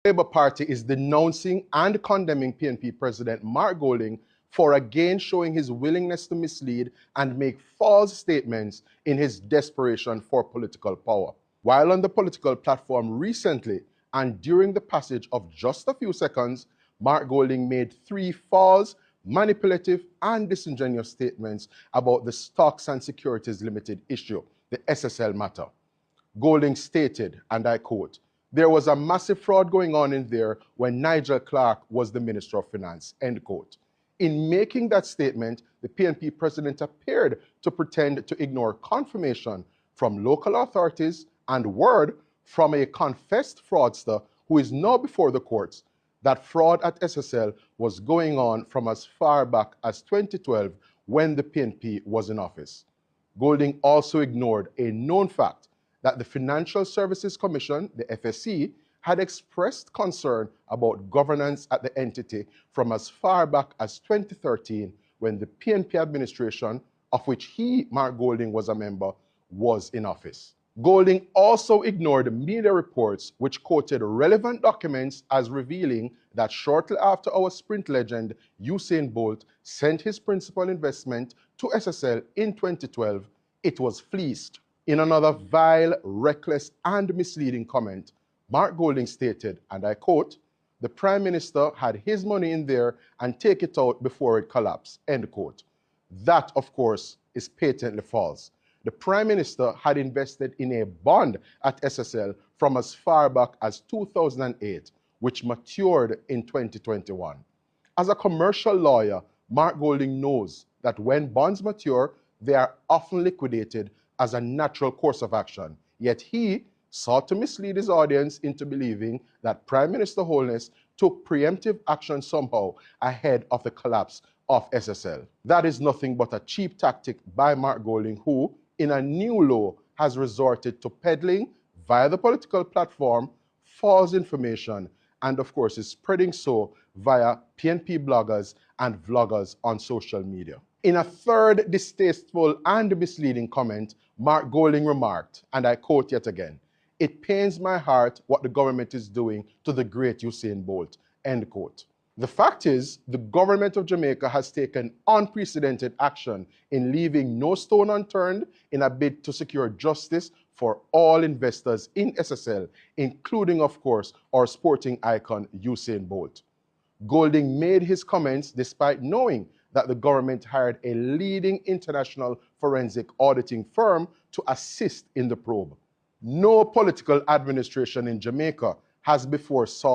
Labour Party is denouncing and condemning PNP President Mark Golding for again showing his willingness to mislead and make false statements in his desperation for political power. While on the political platform recently and during the passage of just a few seconds, Mark Golding made 3 false, manipulative and disingenuous statements about the Stocks and Securities Limited issue, the SSL matter. Golding stated, and I quote, "There was a massive fraud going on in there when Nigel Clark was the Minister of Finance," end quote. In making that statement, the PNP president appeared to pretend to ignore confirmation from local authorities and word from a confessed fraudster who is now before the courts that fraud at SSL was going on from as far back as 2012 when the PNP was in office. Golding also ignored a known fact that the Financial Services Commission, the FSC, had expressed concern about governance at the entity from as far back as 2013 when the PNP administration, of which he, Mark Golding, was a member, was in office. Golding also ignored media reports which quoted relevant documents as revealing that shortly after our sprint legend Usain Bolt sent his principal investment to SSL in 2012, it was fleeced. In another vile, reckless and misleading comment, Mark Golding stated, and I quote, "The Prime Minister had his money in there and take it out before it collapsed," end quote. That, of course, is patently false. The Prime Minister had invested in a bond at SSL from as far back as 2008, which matured in 2021. As a commercial lawyer, Mark Golding knows that when bonds mature, they are often liquidated as a natural course of action. Yet he sought to mislead his audience into believing that Prime Minister Holness took preemptive action somehow ahead of the collapse of SSL. That is nothing but a cheap tactic by Mark Golding, who, in a new law, has resorted to peddling via the political platform false information and, of course, is spreading so via PNP bloggers and vloggers on social media. In a third distasteful and misleading comment, Mark Golding remarked, and I quote yet again, "It pains my heart what the government is doing to the great Usain Bolt," end quote. The fact is, the government of Jamaica has taken unprecedented action in leaving no stone unturned in a bid to secure justice for all investors in SSL, including, of course, our sporting icon Usain Bolt. Golding made his comments despite knowing that the government hired a leading international forensic auditing firm to assist in the probe. No political administration in Jamaica has before sought